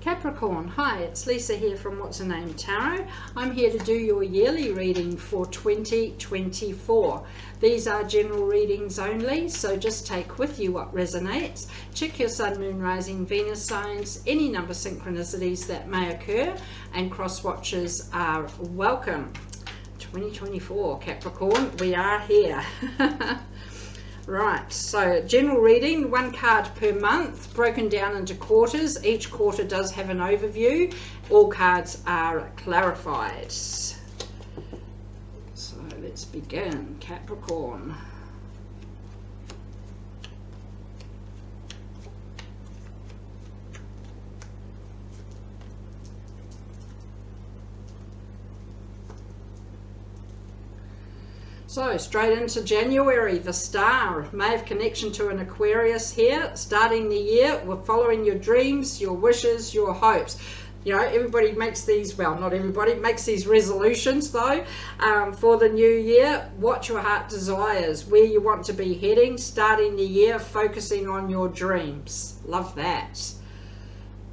Capricorn, hi, it's Lisa here from What's Her Name Tarot. I'm here to do your yearly reading for 2024. These are general readings only, so just take with you what resonates. Check your Sun, Moon, Rising, Venus signs, any number synchronicities that may occur, and cross watches are welcome. 2024, Capricorn, we are here. Right, so general reading, one card per month, broken down into quarters. Each quarter does have an overview. All cards are clarified. So let's begin, Capricorn. So straight into January, the star may have connection to an Aquarius here. Starting the year, we're following your dreams, your wishes, your hopes. You know, everybody makes these, well, not everybody makes these resolutions though, for the new year. What your heart desires, where you want to be heading, starting the year, focusing on your dreams. Love that.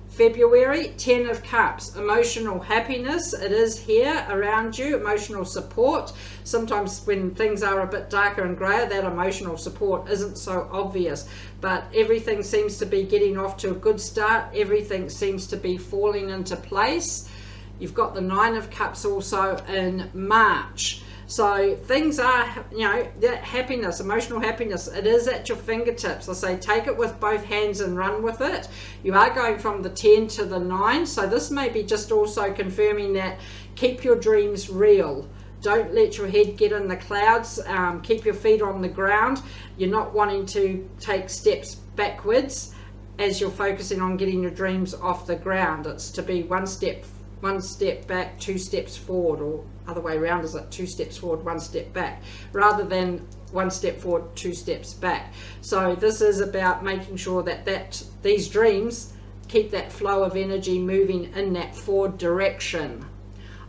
February, 10 of Cups, emotional happiness. It is here around you, emotional support. Sometimes when things are a bit darker and grayer, that emotional support isn't so obvious, but everything seems to be getting off to a good start. Everything seems to be falling into place. You've got the 9 of Cups also in March. So things are, you know, that happiness, emotional happiness, it is at your fingertips. I say take it with both hands and run with it. You are going from the 10 to the 9. So this may be just also confirming that keep your dreams real. Don't let your head get in the clouds. Keep your feet on the ground. You're not wanting to take steps backwards as you're focusing on getting your dreams off the ground. It's to be one step back, 2 steps forward, or other way around, is it 2 steps forward, 1 step back, rather than 1 step forward, 2 steps back. So this is about making sure that these dreams keep that flow of energy moving in that forward direction.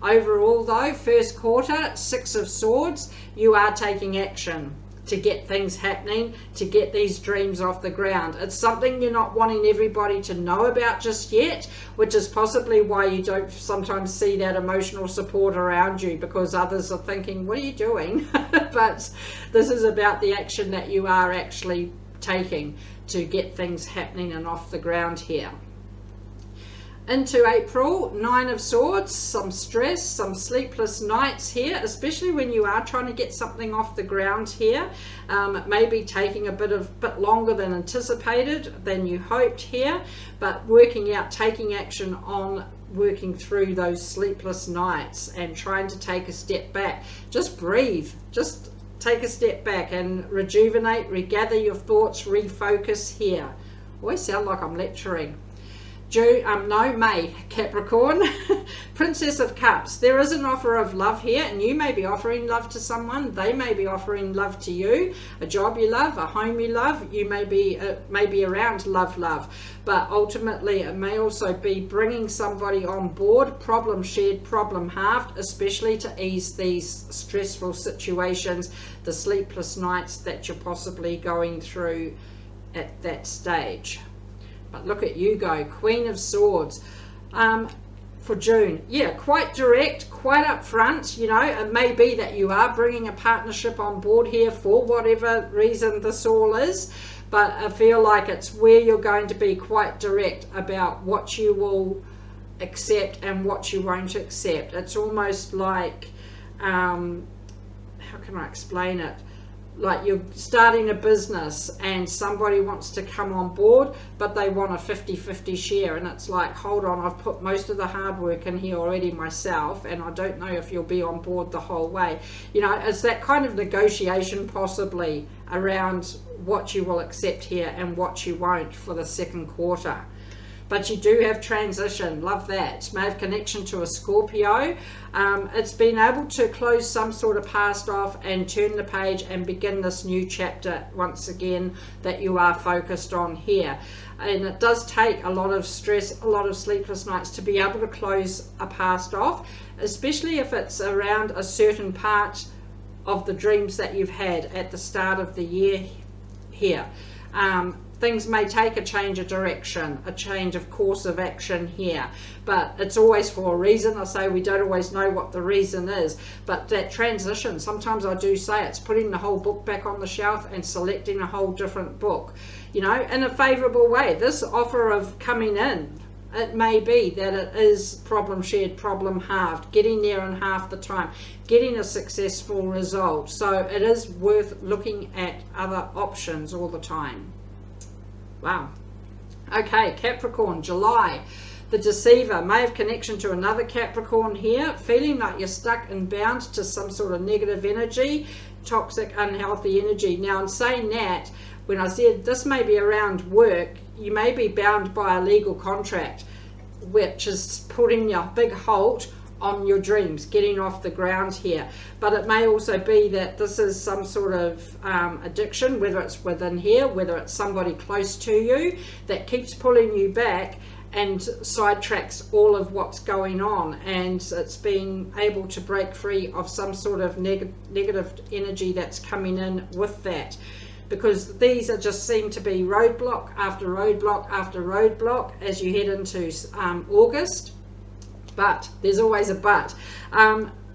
Overall though, first quarter, 6 of Swords, you are taking action to get things happening, to get these dreams off the ground. It's something you're not wanting everybody to know about just yet, which is possibly why you don't sometimes see that emotional support around you, because others are thinking, what are you doing? But this is about the action that you are actually taking to get things happening and off the ground here. Into April, 9 of Swords, some stress, some sleepless nights here, especially when you are trying to get something off the ground here. It may be taking a bit longer than anticipated, than you hoped here, but working out, taking action on working through those sleepless nights and trying to take a step back. Just breathe, just take a step back and rejuvenate, regather your thoughts, refocus here. Always sound like I'm lecturing. May, Capricorn. Princess of Cups. There is an offer of love here, and you may be offering love to someone. They may be offering love to you. A job you love, a home you love. You may be around love, but ultimately it may also be bringing somebody on board. Problem shared, problem halved, especially to ease these stressful situations, the sleepless nights that you're possibly going through at that stage. But look at you go, Queen of Swords for June. Yeah, quite direct, quite upfront. You know, it may be that you are bringing a partnership on board here for whatever reason this all is, but I feel like it's where you're going to be quite direct about what you will accept and what you won't accept. It's almost like, how can I explain it? Like you're starting a business and somebody wants to come on board, but they want a 50-50 share, and it's like, hold on, I've put most of the hard work in here already myself, and I don't know if you'll be on board the whole way. You know, it's that kind of negotiation possibly around what you will accept here and what you won't for the second quarter. But you do have transition, love that. May have connection to a Scorpio. It's been able to close some sort of past off and turn the page and begin this new chapter once again that you are focused on here. And it does take a lot of stress, a lot of sleepless nights to be able to close a past off, especially if it's around a certain part of the dreams that you've had at the start of the year here. things may take a change of direction, a change of course of action here, but it's always for a reason. I say we don't always know what the reason is, but that transition, sometimes I do say it's putting the whole book back on the shelf and selecting a whole different book, you know, in a favourable way. This offer of coming in, it may be that it is problem shared, problem halved, getting there in half the time, getting a successful result. So it is worth looking at other options all the time. Wow. Okay, Capricorn, July. The deceiver may have connection to another Capricorn here, feeling like you're stuck and bound to some sort of negative energy, toxic, unhealthy energy. Now, in saying that, when I said this may be around work, you may be bound by a legal contract, which is putting a big halt on your dreams, getting off the ground here. But it may also be that this is some sort of addiction, whether it's within here, whether it's somebody close to you that keeps pulling you back and sidetracks all of what's going on, and it's being able to break free of some sort of negative energy that's coming in with that. Because these are just seem to be roadblock after roadblock after roadblock as you head into August. But there's always a but.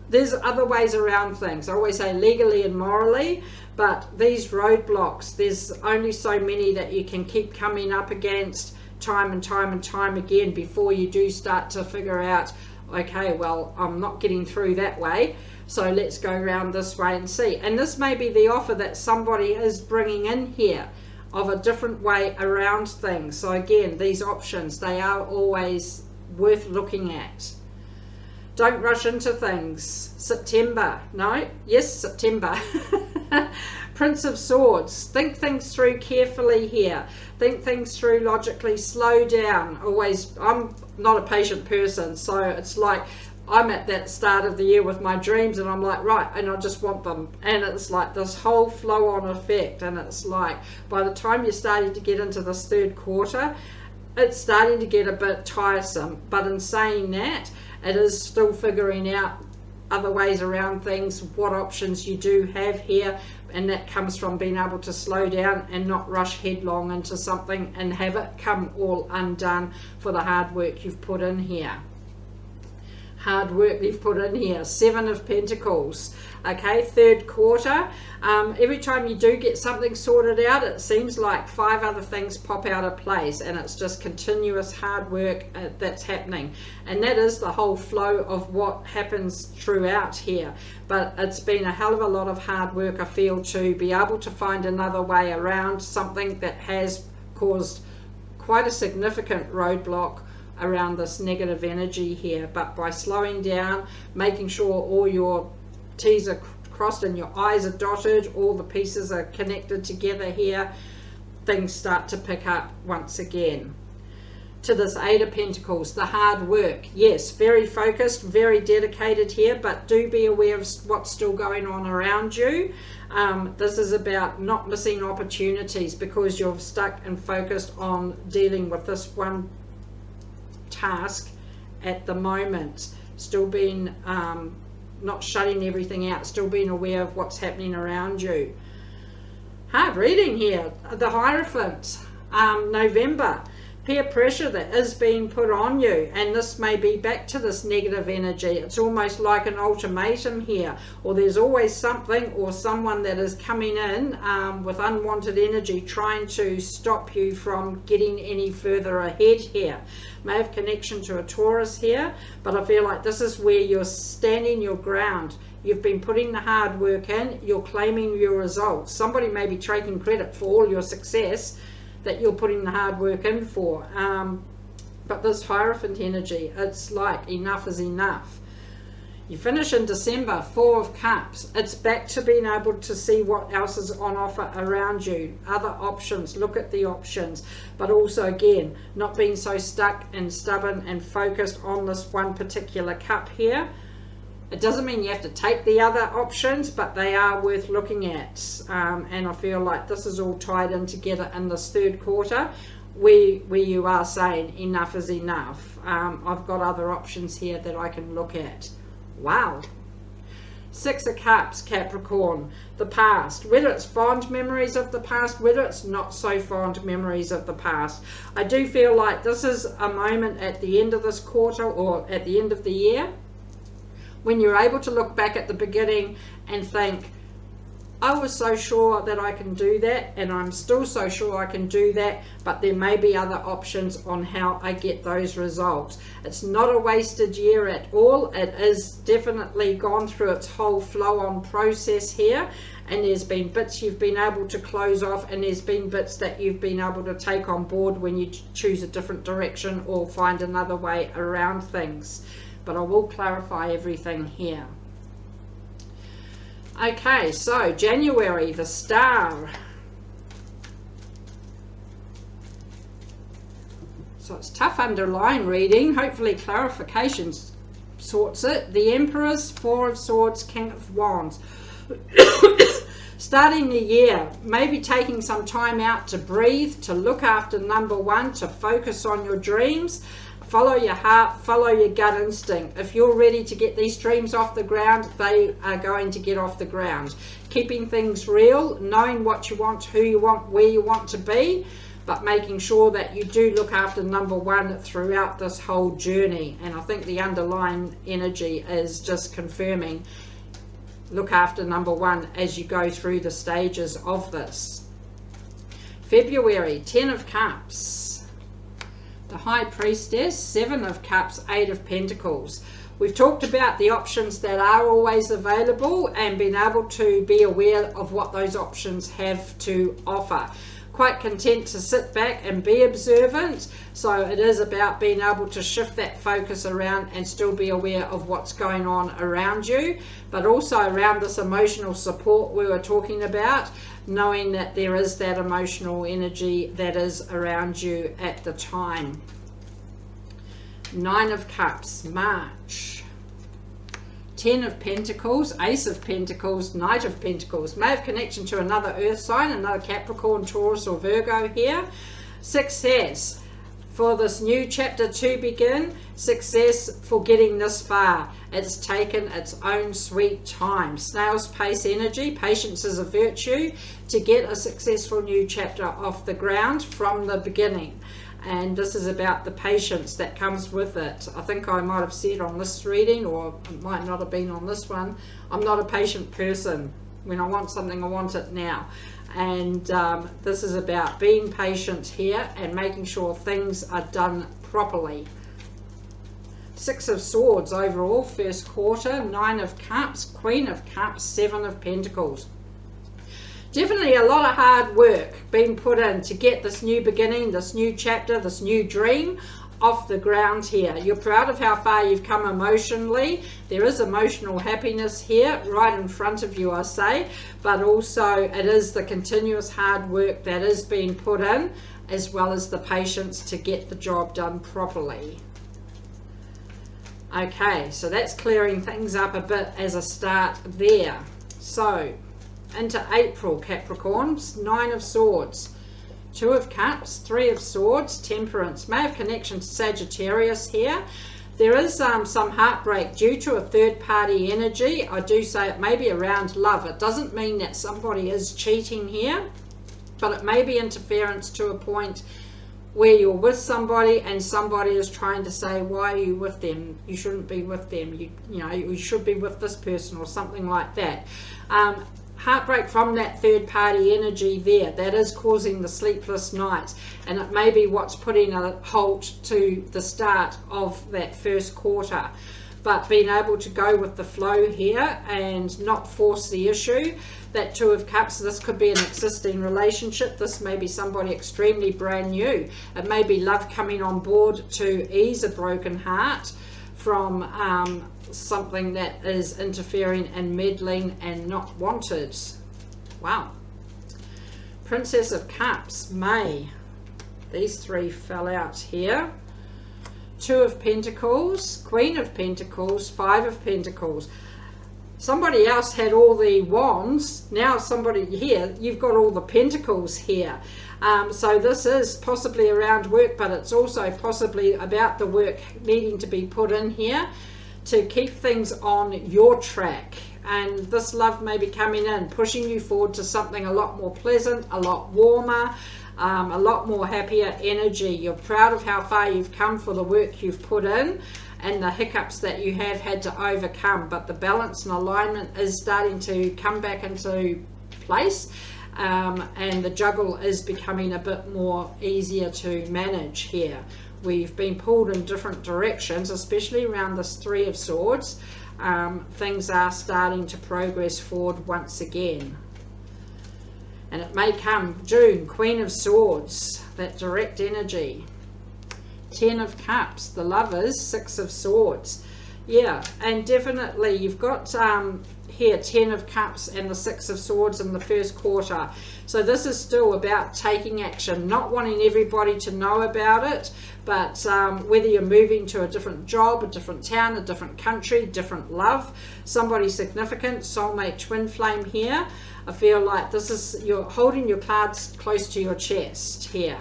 There's other ways around things. I always say legally and morally, but these roadblocks, there's only so many that you can keep coming up against time and time and time again before you do start to figure out, okay, well, I'm not getting through that way, so let's go around this way and see. And this may be the offer that somebody is bringing in here of a different way around things. So again, these options, they are always worth looking at. Don't rush into things. September, no, yes, September. Prince of Swords, think things through carefully here. Think things through logically, slow down. Always, I'm not a patient person, so it's like I'm at that start of the year with my dreams and I'm like, right, and I just want them. And it's like this whole flow on effect, and it's like by the time you're starting to get into this third quarter, it's starting to get a bit tiresome. But in saying that, it is still figuring out other ways around things, what options you do have here, and that comes from being able to slow down and not rush headlong into something and have it come all undone for the hard work you've put in here. Hard work you've put in here. Seven of Pentacles. Okay, third quarter. Every time you do get something sorted out, it seems like 5 other things pop out of place, and it's just continuous hard work that's happening. And that is the whole flow of what happens throughout here. But it's been a hell of a lot of hard work, I feel, to be able to find another way around something that has caused quite a significant roadblock around this negative energy here. But by slowing down, making sure all your T's are crossed and your I's are dotted, all the pieces are connected together here, things start to pick up once again. To this 8 of Pentacles, the hard work. Yes, very focused, very dedicated here, but do be aware of what's still going on around you. This is about not missing opportunities because you're stuck and focused on dealing with this one task at the moment. Still being not shutting everything out, still being aware of what's happening around you. Hard reading here. The Hierophant, November. Peer pressure that is being put on you, and this may be back to this negative energy. It's almost like an ultimatum here, or there's always something or someone that is coming in with unwanted energy trying to stop you from getting any further ahead here. May have connection to a Taurus here, but I feel like this is where you're standing your ground. You've been putting the hard work in, you're claiming your results. Somebody may be taking credit for all your success that you're putting the hard work in for. But this Hierophant energy, it's like enough is enough. You finish in December, 4 of Cups. It's back to being able to see what else is on offer around you. Other options, look at the options. But also again, not being so stuck and stubborn and focused on this one particular cup here. It doesn't mean you have to take the other options, but they are worth looking at. And I feel like this is all tied in together in this third quarter, where you are saying enough is enough. I've got other options here that I can look at. Wow. Six of Cups, Capricorn, the past, whether it's fond memories of the past, whether it's not so fond memories of the past. I do feel like this is a moment at the end of this quarter or at the end of the year when you're able to look back at the beginning and think, I was so sure that I can do that, and I'm still so sure I can do that, but there may be other options on how I get those results. It's not a wasted year at all. It is definitely gone through its whole flow-on process here, and there's been bits you've been able to close off, and there's been bits that you've been able to take on board when you choose a different direction or find another way around things. But I will clarify everything here. Okay, so January, the star. So it's tough underline reading. Hopefully clarification sorts it. The Emperor's, Four of Swords, King of Wands. Starting the year, maybe taking some time out to breathe, to look after number one, to focus on your dreams. Follow your heart, follow your gut instinct. If you're ready to get these dreams off the ground, they are going to get off the ground. Keeping things real, knowing what you want, who you want, where you want to be, but making sure that you do look after number one throughout this whole journey. And I think the underlying energy is just confirming, look after number one as you go through the stages of this. February, 10 of Cups. The High Priestess, Seven of Cups, Eight of Pentacles. We've talked about the options that are always available and being able to be aware of what those options have to offer. Quite content to sit back and be observant. So it is about being able to shift that focus around and still be aware of what's going on around you, but also around this emotional support we were talking about, knowing that there is that emotional energy that is around you at the time. Nine of Cups, March. 10 of Pentacles, Ace of Pentacles, Knight of Pentacles. May have connection to another earth sign, another Capricorn, Taurus or Virgo here. Success for this new chapter to begin. Success for getting this far. It's taken its own sweet time. Snail's pace energy. Patience is a virtue to get a successful new chapter off the ground from the beginning. And this is about the patience that comes with it. I think I might have said on this reading, or it might not have been on this one, I'm not a patient person. When I want something, I want it now. And this is about being patient here and making sure things are done properly. Six of Swords overall, first quarter. Nine of Cups, Queen of Cups, Seven of Pentacles. Definitely a lot of hard work being put in to get this new beginning, this new chapter, this new dream off the ground here. You're proud of how far you've come emotionally. There is emotional happiness here right in front of you, I say, but also it is the continuous hard work that is being put in, as well as the patience to get the job done properly. Okay, so that's clearing things up a bit as a start there. So into April, Capricorns, Nine of Swords, Two of Cups, Three of Swords, Temperance. May have connection to Sagittarius here. There is some heartbreak due to a third party energy. I do say it may be around love. It doesn't mean that somebody is cheating here, but it may be interference to a point where you're with somebody and somebody is trying to say, why are you with them? You shouldn't be with them. You know, you should be with this person, or something like that. Heartbreak from that third party energy there, that is causing the sleepless nights, and it may be what's putting a halt to the start of that first quarter. But being able to go with the flow here and not force the issue. That Two of Cups, this could be an existing relationship. This may be somebody extremely brand new. It may be love coming on board to ease a broken heart from something that is interfering and meddling and not wanted. Wow. Princess of Cups, May. These three fell out here. Two of Pentacles, Queen of Pentacles, Five of Pentacles. Somebody else had all the wands. Now somebody here, you've got all the pentacles here. So this is possibly around work, but it's also possibly about the work needing to be put in here. to keep things on your track. And this love may be coming in, pushing you forward to something a lot more pleasant, a lot warmer, a lot more happier energy. You're proud of how far you've come for the work you've put in and the hiccups that you have had to overcome. But the balance and alignment is starting to come back into place, and the juggle is becoming a bit more easier to manage here. We've been pulled in different directions, especially around this Three of Swords. Things are starting to progress forward once again. And it may come June, Queen of Swords, that direct energy. 10 of Cups, the Lovers, 6 of Swords. Yeah, and definitely you've got here 10 of Cups and the 6 of Swords in the first quarter. So this is still about taking action, not wanting everybody to know about it, but whether you're moving to a different job, a different town, a different country, different love, somebody significant, soulmate, twin flame here. I feel like this is, you're holding your cards close to your chest here.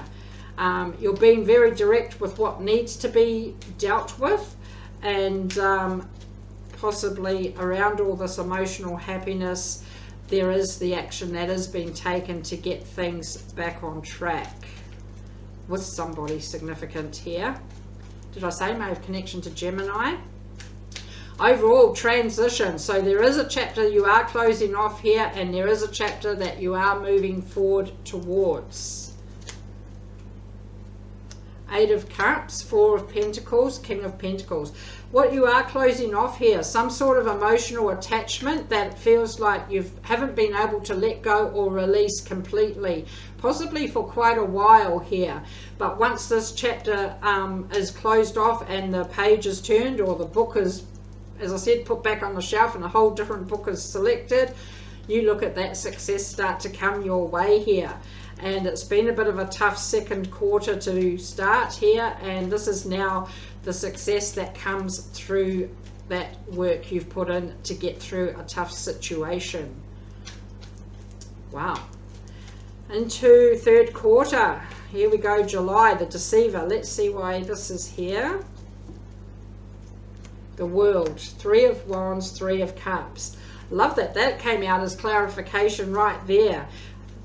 You're being very direct with what needs to be dealt with, and possibly around all this emotional happiness, there is the action that is being taken to get things back on track with somebody significant here. Did I say may have connection to Gemini? Overall transition. So there is a chapter you are closing off here, and there is a chapter that you are moving forward towards. 8 of Cups, 4 of Pentacles, King of Pentacles. What you are closing off here, some sort of emotional attachment that feels like you haven't been able to let go or release completely, possibly for quite a while here. But once this chapter is closed off and the page is turned, or the book is, as I said, put back on the shelf and a whole different book is selected, you look at that success start to come your way here. And it's been a bit of a tough second quarter to start here, and this is now the success that comes through that work you've put in to get through a tough situation. Wow. Into third quarter. Here we go, July, the Deceiver. Let's see why this is here. The World, 3 of Wands, 3 of Cups. Love that. That came out as clarification right there.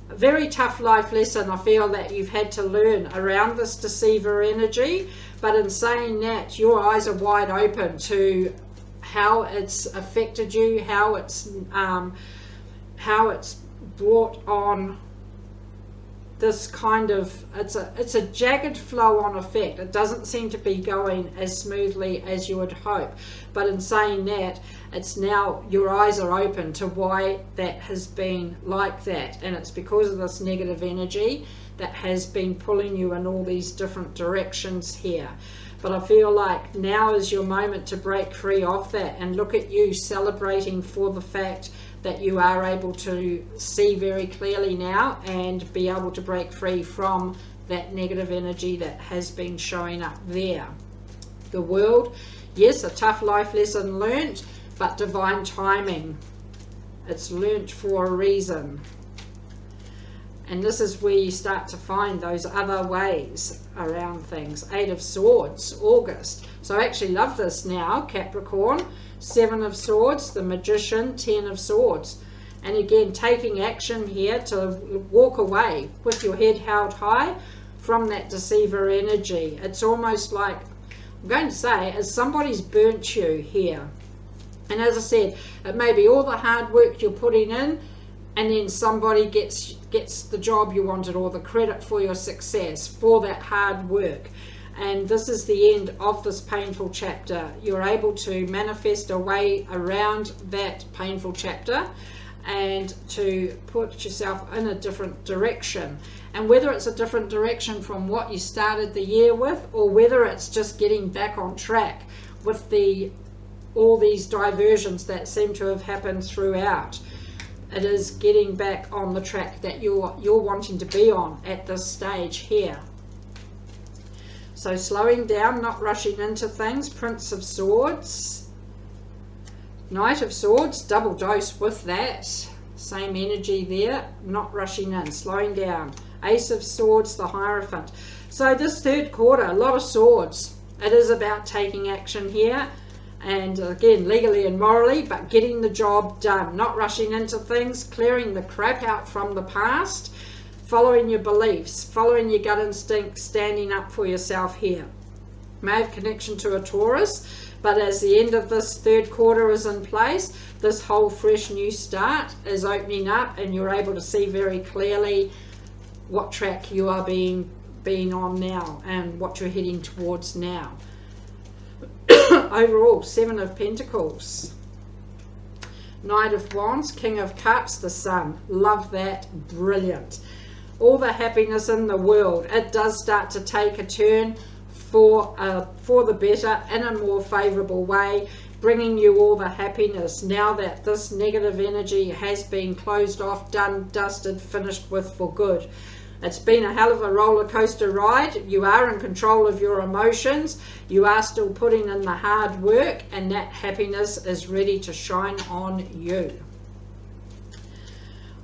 A very tough life lesson I feel that you've had to learn around this Deceiver energy, but in saying that, your eyes are wide open to how it's affected you, how it's brought on this kind of, it's a jagged flow on effect. It doesn't seem to be going as smoothly as you would hope, but in saying that, it's now your eyes are open to why that has been like that, and it's because of this negative energy that has been pulling you in all these different directions here. But I feel like now is your moment to break free of that, and look at you celebrating for the fact that you are able to see very clearly now and be able to break free from that negative energy that has been showing up there. The World, yes, a tough life lesson learnt, but divine timing. It's learnt for a reason. And this is where you start to find those other ways around things. 8 of Swords, August. So I actually love this now, Capricorn. 7 of Swords, the Magician, 10 of Swords. And again, taking action here to walk away with your head held high from that Deceiver energy. It's almost like, I'm going to say, as somebody's burnt you here. And as I said, it may be all the hard work you're putting in, and then somebody gets the job you wanted or the credit for your success for that hard work. And this is the end of this painful chapter. You're able to manifest a way around that painful chapter and to put yourself in a different direction. And whether it's a different direction from what you started the year with, or whether it's just getting back on track with all these diversions that seem to have happened throughout, it is getting back on the track that you're wanting to be on at this stage here. So slowing down, not rushing into things. Prince of Swords, Knight of Swords, double dose with that. Same energy there, not rushing in, slowing down. Ace of Swords, the Hierophant. So this third quarter, a lot of swords. It is about taking action here. and again, legally and morally, but getting the job done, not rushing into things, clearing the crap out from the past, following your beliefs, following your gut instinct, standing up for yourself here. May have connection to a Taurus, but as the end of this third quarter is in place, this whole fresh new start is opening up, and you're able to see very clearly what track you are being on now and what you're heading towards now. Overall, 7 of Pentacles, Knight of Wands, King of Cups, the Sun. Love that. Brilliant. All the happiness in the world. It does start to take a turn for the better in a more favorable way, bringing you all the happiness now that this negative energy has been closed off, done, dusted, finished with for good. It's been a hell of a roller coaster ride. You are in control of your emotions. You are still putting in the hard work, and that happiness is ready to shine on you.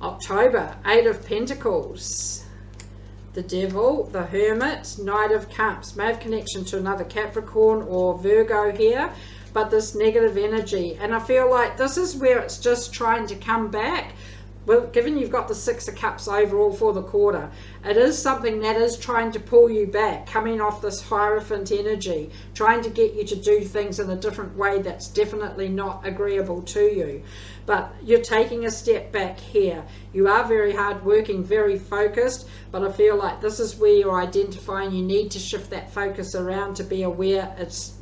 October, 8 of Pentacles, the Devil, the Hermit, Knight of Cups. May have connection to another Capricorn or Virgo here, but this negative energy. And I feel like this is where it's just trying to come back. Well, given you've got the 6 of Cups overall for the quarter, it is something that is trying to pull you back, coming off this Hierophant energy, trying to get you to do things in a different way that's definitely not agreeable to you. But you're taking a step back here. You are very hardworking, very focused, but I feel like this is where you're identifying you need to shift that focus around to be aware it's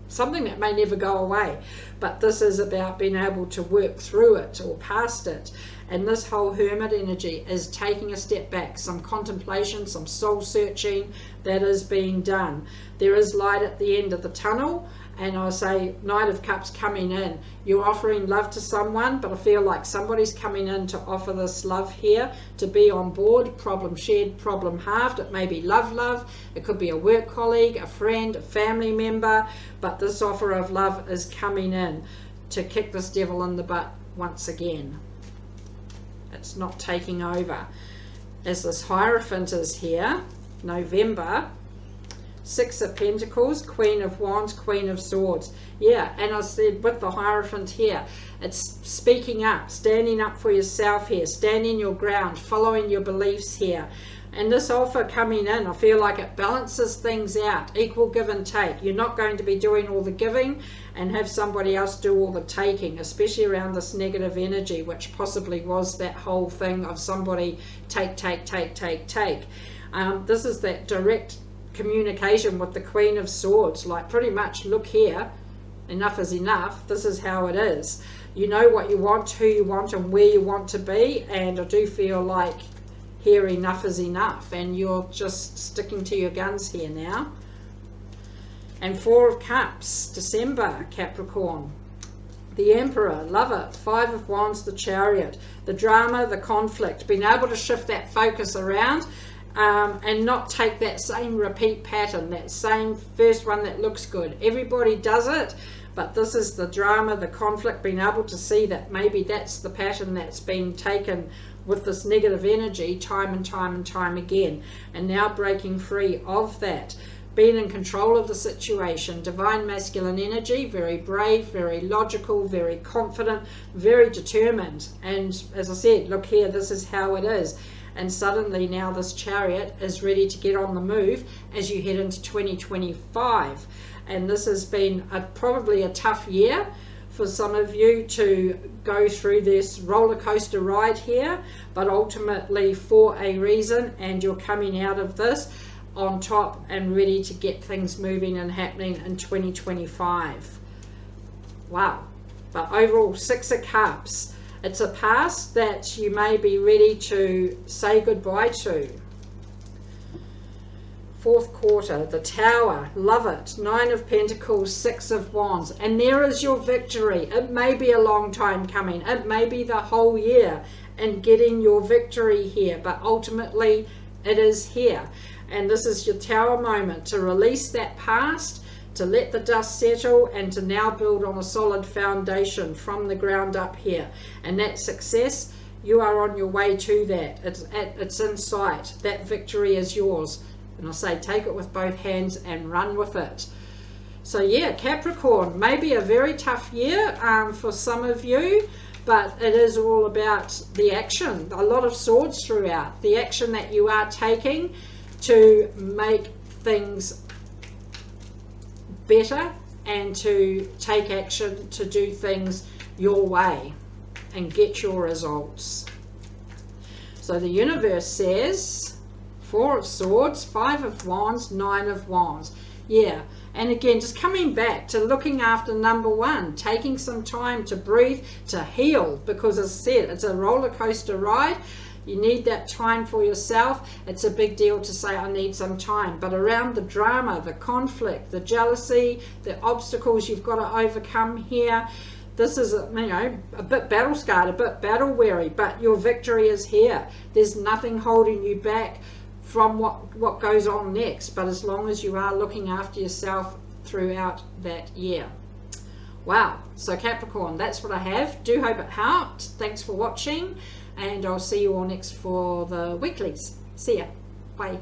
something that may never go away, but this is about being able to work through it or past it. And this whole Hermit energy is taking a step back, some contemplation, some soul searching that is being done. There is light at the end of the tunnel, and I say Knight of Cups coming in. You're offering love to someone, but I feel like somebody's coming in to offer this love here, to be on board, problem shared, problem halved. It may be love, it could be a work colleague, a friend, a family member, but this offer of love is coming in to kick this devil in the butt once again. It's not taking over. As this Hierophant is here, November, 6 of Pentacles, Queen of Wands, Queen of Swords. Yeah, and I said with the Hierophant here, it's speaking up, standing up for yourself here, standing your ground, following your beliefs here. And this offer coming in, I feel like it balances things out, equal give and take. You're not going to be doing all the giving and have somebody else do all the taking, especially around this negative energy, which possibly was that whole thing of somebody take. This is that direct communication with the Queen of Swords, like pretty much, look here, enough is enough, this is how it is. You know what you want, who you want, and where you want to be, and I do feel like here enough is enough, and you're just sticking to your guns here now. And 4 of Cups, December, Capricorn, the Emperor, love it. 5 of Wands, the Chariot, the drama, the conflict, being able to shift that focus around and not take that same repeat pattern, that same first one that looks good. Everybody does it, but this is the drama, the conflict, being able to see that maybe that's the pattern that's been taken with this negative energy time and time again, and now breaking free of that, being in control of the situation. Divine masculine energy, very brave, very logical, very confident, very determined. And as I said, look here, this is how it is. And suddenly now this Chariot is ready to get on the move as you head into 2025. And this has been probably a tough year for some of you to go through this roller coaster ride here, but ultimately for a reason, and you're coming out of this on top and ready to get things moving and happening in 2025. Wow. But overall, 6 of Cups. It's a past that you may be ready to say goodbye to. 4th quarter, the Tower, love it. 9 of Pentacles, 6 of Wands, and there is your victory. It may be a long time coming, it may be the whole year in getting your victory here, but ultimately it is here. And this is your Tower moment to release that past, to let the dust settle, and to now build on a solid foundation from the ground up here. And that success, you are on your way to that. It's in sight. That victory is yours. And I say, take it with both hands and run with it. So yeah, Capricorn, maybe a very tough year for some of you, but it is all about the action. A lot of swords throughout. The action that you are taking to make things better and to take action to do things your way and get your results. So the universe says 4 of Swords, 5 of Wands, 9 of Wands. Yeah, and again, just coming back to looking after number 1, taking some time to breathe, to heal, because as I said, it's a roller coaster ride. You need that time for yourself. It's a big deal to say, I need some time. But around the drama, the conflict, the jealousy, the obstacles you've got to overcome here, this is, a bit battle scarred, a bit battle weary, but your victory is here. There's nothing holding you back from what goes on next, but as long as you are looking after yourself throughout that year. Wow, so Capricorn, that's what I have. Do hope it helped. Thanks for watching, and I'll see you all next for the weeklies. See ya. Bye.